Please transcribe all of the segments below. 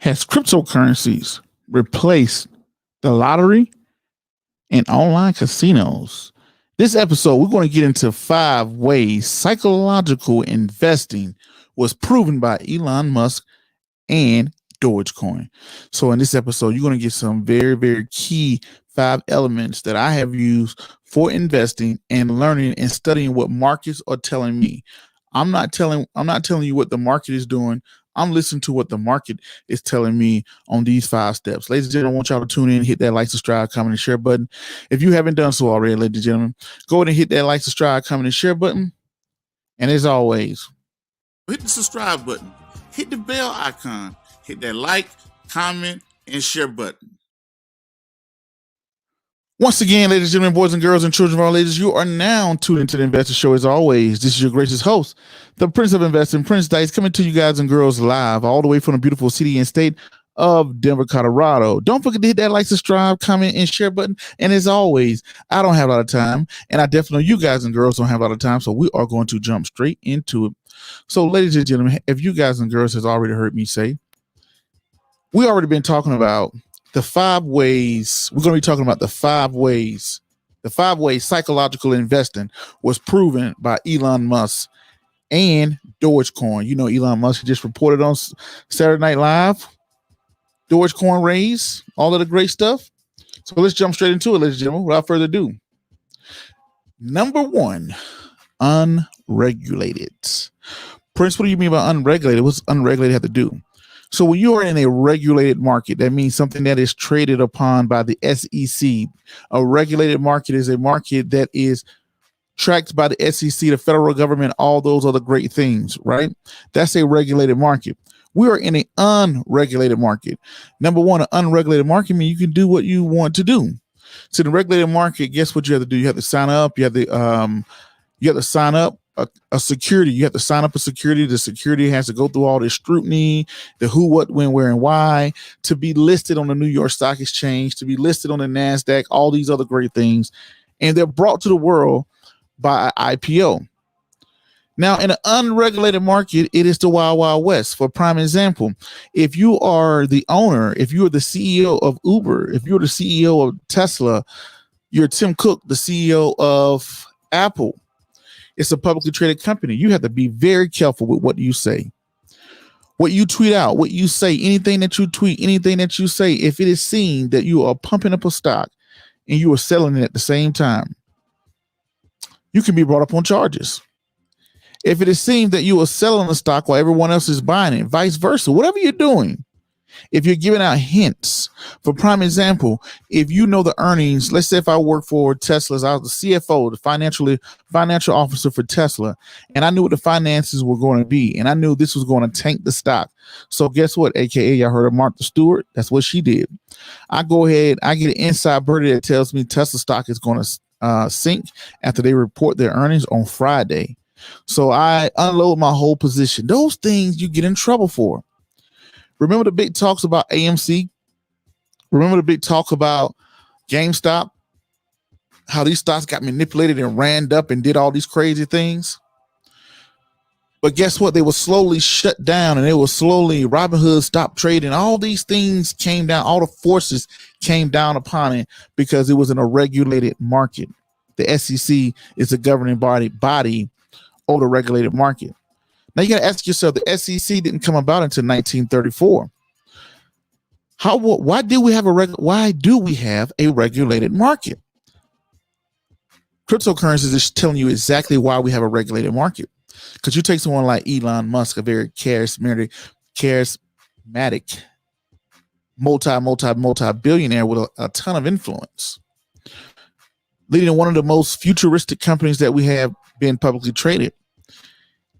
Has cryptocurrencies replaced the lottery and online casinos? This episode, we're going to get into 5 ways psychological investing was proven by Elon Musk and DodgeCoin. So in this episode, you're going to get some very, very key 5 elements that I have used for investing and learning and studying what markets are telling me. I'm not telling you what the market is doing. I'm listening to what the market is telling me on these 5 steps. Ladies and gentlemen, I want y'all to tune in, hit that like, subscribe, comment, and share button. If you haven't done so already, ladies and gentlemen, go ahead and hit that like, subscribe, comment, and share button. And as always, hit the subscribe button, hit the bell icon, hit that like, comment, and share button. Once again, ladies and gentlemen, boys and girls, and children of all ages, you are now tuned into the Investor Show. As always, this is your gracious host, the Prince of Investing, Prince Dykes, coming to you guys and girls live all the way from the beautiful city and state of Denver, Colorado. Don't forget to hit that like, subscribe, comment, and share button. And as always, I don't have a lot of time, and I definitely know you guys and girls don't have a lot of time, so we are going to jump straight into it. So, ladies and gentlemen, if you guys and girls has already heard me say, we already been talking about the 5 ways. We're going to be talking about the 5 ways psychological investing was proven by Elon Musk and DodgeCoin. You know, Elon Musk just reported on Saturday Night Live, DodgeCoin raise, all of the great stuff. So let's jump straight into it, ladies and gentlemen, without further ado. Number 1, unregulated. Prince, what do you mean by unregulated? What's unregulated have to do? So when you are in a regulated market, that means something that is traded upon by the SEC. A regulated market is a market that is tracked by the SEC, the federal government, all those other great things, right? That's a regulated market. We are in an unregulated market. Number 1, an unregulated market means you can do what you want to do. So in the regulated market, guess what you have to do? You have to sign up. You have to sign up a security. You have to sign up a security. The security has to go through all this scrutiny, the who, what, when, where, and why, to be listed on the New York Stock Exchange, to be listed on the NASDAQ, all these other great things. And they're brought to the world by IPO. Now, in an unregulated market, it is the Wild Wild West. For prime example, if you are the owner, if you are the CEO of Uber, if you're the CEO of Tesla, you're Tim Cook, the CEO of Apple. It's a publicly traded company. You have to be very careful with what you say, what you tweet out, what you say, anything that you tweet, anything that you say. If it is seen that you are pumping up a stock and you are selling it at the same time, you can be brought up on charges. If it is seen that you are selling the stock while everyone else is buying it, vice versa, whatever you're doing, if you're giving out hints, for prime example, if you know the earnings, let's say if I work for Tesla's, I was the CFO, the financial officer for Tesla, and I knew what the finances were going to be, and I knew this was going to tank the stock. So guess what? AKA, y'all heard of Martha Stewart? That's what she did. I go ahead, I get an inside birdie that tells me Tesla stock is going to sink after they report their earnings on Friday. So I unload my whole position. Those things you get in trouble for. Remember the big talks about AMC? Remember the big talk about GameStop? How these stocks got manipulated and ran up and did all these crazy things? But guess what? They were slowly shut down, and they were slowly, Robinhood stopped trading. All these things came down. All the forces came down upon it because it was in a regulated market. The SEC is the governing body over the regulated market. Now you got to ask yourself, the SEC didn't come about until 1934. Why do we have a regulated market? Cryptocurrencies is telling you exactly why we have a regulated market. Because you take someone like Elon Musk, a very charismatic, multi-billionaire with a ton of influence, leading one of the most futuristic companies that we have been publicly traded.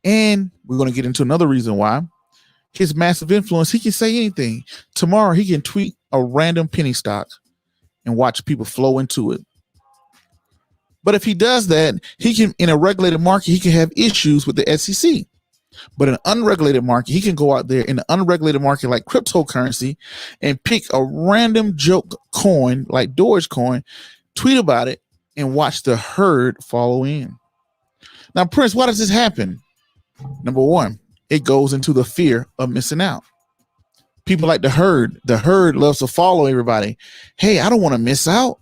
And we're going to get into another reason why. His massive influence, he can say anything. Tomorrow, he can tweet a random penny stock and watch people flow into it. But if he does that, he can, in a regulated market, he can have issues with the SEC. But in an unregulated market, he can go out there in an unregulated market like cryptocurrency and pick a random joke coin like Dogecoin, tweet about it, and watch the herd follow in. Now, Prince, why does this happen? Number 1, it goes into the fear of missing out. People like the herd. The herd loves to follow everybody. Hey, I don't want to miss out.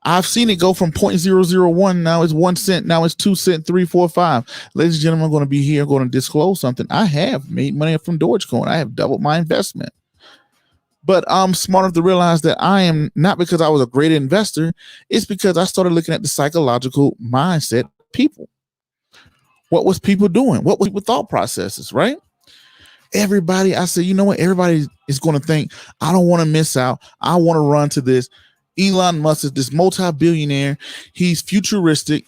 I've seen it go from 0.001. Now it's 1 cent. Now it's 2 cent, 3, 4, 5. Ladies and gentlemen, I'm going to be here. I'm going to disclose something. I have made money from DodgeCoin. I have doubled my investment. But I'm smart enough to realize that I am not because I was a great investor. It's because I started looking at the psychological mindset of people. What was people doing? What was people thought processes, right? Everybody, I said, you know what? Everybody is going to think, I don't want to miss out. I want to run to this. Elon Musk is this multi-billionaire. He's futuristic.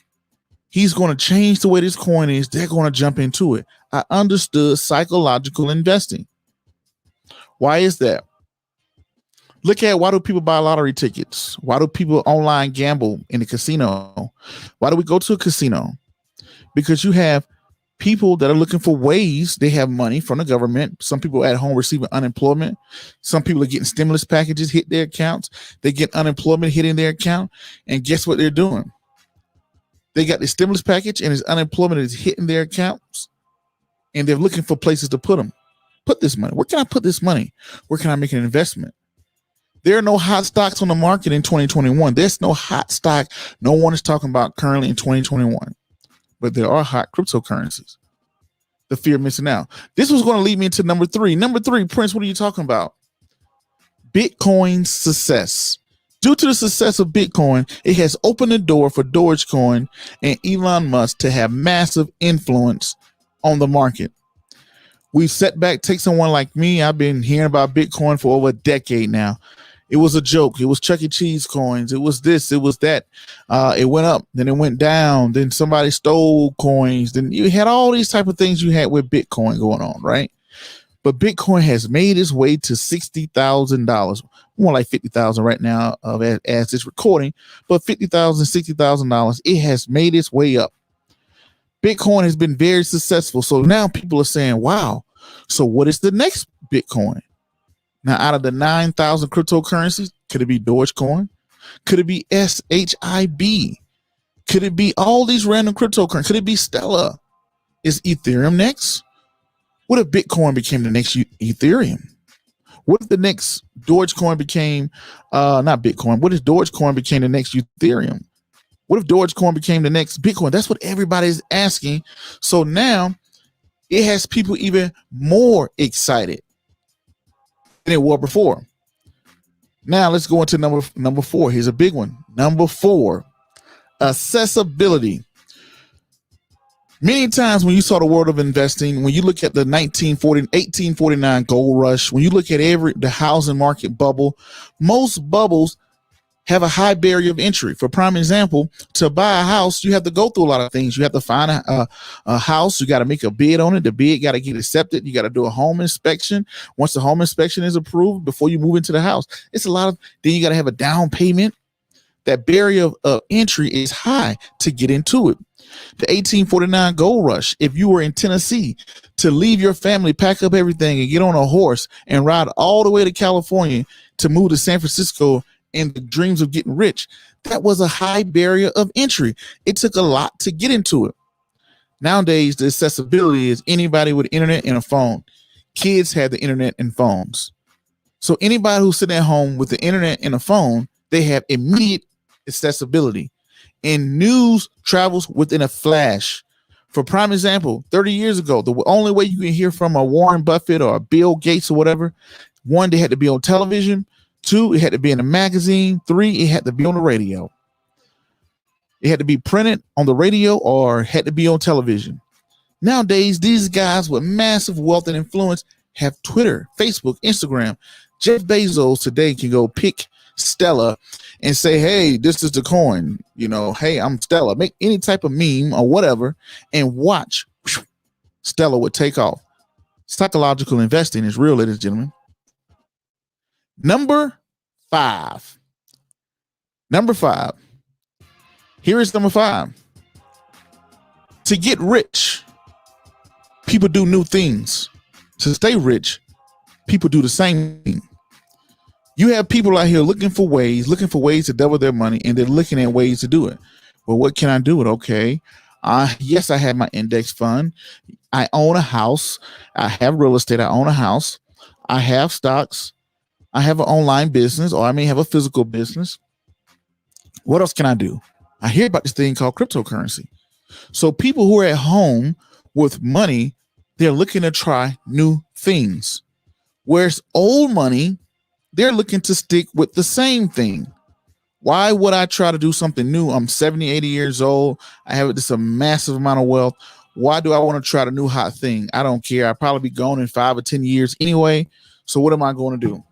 He's going to change the way this coin is. They're going to jump into it. I understood psychological investing. Why is that? Look at why do people buy lottery tickets? Why do people online gamble in the casino? Why do we go to a casino? Because you have people that are looking for ways. They have money from the government. Some people at home receiving unemployment. Some people are getting stimulus packages hit their accounts. They get unemployment hitting their account. And guess what they're doing? They got the stimulus package and his unemployment is hitting their accounts. And they're looking for places to put them. Put this money. Where can I put this money? Where can I make an investment? There are no hot stocks on the market in 2021. There's no hot stock no one is talking about currently in 2021. But there are hot cryptocurrencies. The fear of missing out. This was going to lead me into number 3. Number 3, Prince, what are you talking about? Bitcoin's success. Due to the success of Bitcoin, it has opened the door for DodgeCoin and Elon Musk to have massive influence on the market. We've set back, take someone like me. I've been hearing about Bitcoin for over a decade now. It was a joke. It was Chuck E. Cheese coins. It was this. It was that. It went up. Then it went down. Then somebody stole coins. Then you had all these type of things you had with Bitcoin going on, right? But Bitcoin has made its way to $60,000, more like $50,000 right now as it's recording, but $50,000, $60,000. It has made its way up. Bitcoin has been very successful. So now people are saying, wow, so what is the next Bitcoin? Now, out of the 9,000 cryptocurrencies, could it be Dogecoin? Could it be SHIB? Could it be all these random cryptocurrencies? Could it be Stellar? Is Ethereum next? What if Bitcoin became the next Ethereum? What if the next Dogecoin became, not Bitcoin, what if Dogecoin became the next Ethereum? What if Dogecoin became the next Bitcoin? That's what everybody's asking. So now it has people even more excited than it was before. Now let's go into number 4. Here's a big one. Number 4, accessibility. Many times when you saw the world of investing, when you look at the 1849 gold rush, when you look at the housing market bubble, most bubbles have a high barrier of entry. For prime example, to buy a house, you have to go through a lot of things. You have to find a house. You got to make a bid on it. The bid got to get accepted. You got to do a home inspection. Once the home inspection is approved, before you move into the house, it's a lot of, then you got to have a down payment. That barrier of entry is high to get into it. The 1849 gold rush, if you were in Tennessee, to leave your family, pack up everything and get on a horse and ride all the way to California to move to San Francisco and the dreams of getting rich, that was a high barrier of entry. It took a lot to get into it. Nowadays, the accessibility is anybody with internet and a phone. Kids have the internet and phones. So anybody who's sitting at home with the internet and a phone, they have immediate accessibility. And news travels within a flash. For prime example, 30 years ago, the only way you can hear from a Warren Buffett or a Bill Gates or whatever, 1, they had to be on television. 2, it had to be in a magazine. 3, it had to be on the radio. It had to be printed on the radio or had to be on television. Nowadays, these guys with massive wealth and influence have Twitter, Facebook, Instagram. Jeff Bezos today can go pick Stellar and say, hey, this is the coin. You know, hey, I'm Stellar. Make any type of meme or whatever and watch. Stellar would take off. Psychological investing is real, ladies and gentlemen. Number 5. Here is number 5. To get rich, people do new things. To stay rich, people do the same thing. You have people out here looking for ways to double their money, and they're looking at ways to do it. Well, what can I do it? Okay. Yes, I have my index fund. I own a house. I have real estate. I own a house. I have stocks. I have an online business, or I may have a physical business. What else can I do? I hear about this thing called cryptocurrency. So people who are at home with money, they're looking to try new things. Whereas old money, they're looking to stick with the same thing. Why would I try to do something new? I'm 70, 80 years old. I have just a massive amount of wealth. Why do I want to try the new hot thing? I don't care. I'll probably be gone in 5 or 10 years anyway. So what am I going to do?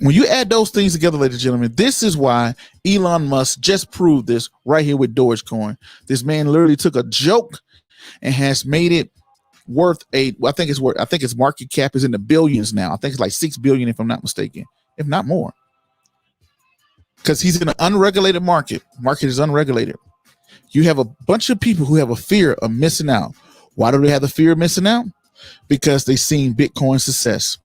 When you add those things together, ladies and gentlemen, this is why Elon Musk just proved this right here with DodgeCoin. This man literally took a joke and has made it worth I think its market cap is in the billions now. I think it's like 6 billion if I'm not mistaken, if not more. Because he's in an unregulated market. Market is unregulated. You have a bunch of people who have a fear of missing out. Why do they have the fear of missing out? Because they've seen Bitcoin success.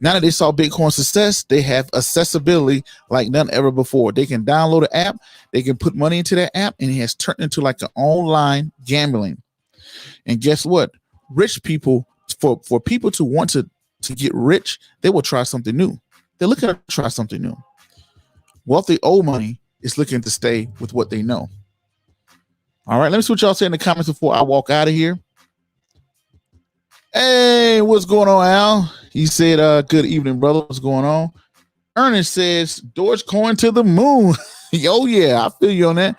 Now that they saw Bitcoin success, they have accessibility like none ever before. They can download an app, they can put money into that app, and it has turned into like an online gambling. And guess what? Rich people, for people to want to get rich, they will try something new. They're looking to try something new. Wealthy old money is looking to stay with what they know. All right, let me see what y'all say in the comments before I walk out of here. Hey, what's going on, Al? He said, good evening, brother. What's going on? Ernest says, DodgeCoin to the moon. Oh, yeah, I feel you on that.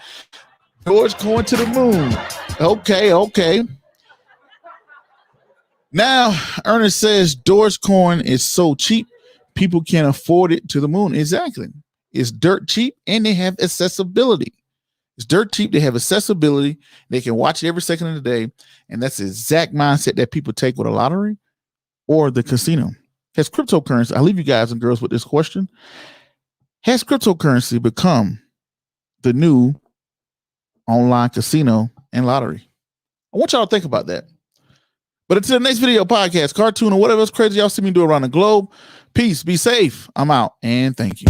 DodgeCoin to the moon. Okay. Now, Ernest says, DodgeCoin is so cheap, people can't afford it to the moon. Exactly. It's dirt cheap, and they have accessibility. It's dirt cheap. They have accessibility. They can watch it every second of the day. And that's the exact mindset that people take with a lottery or the casino. Has cryptocurrency, I'll leave you guys and girls with this question. Has cryptocurrency become the new online casino and lottery? I want y'all to think about that. But until the next video, podcast, cartoon, or whatever else crazy y'all see me do around the globe, peace, be safe. I'm out, and thank you.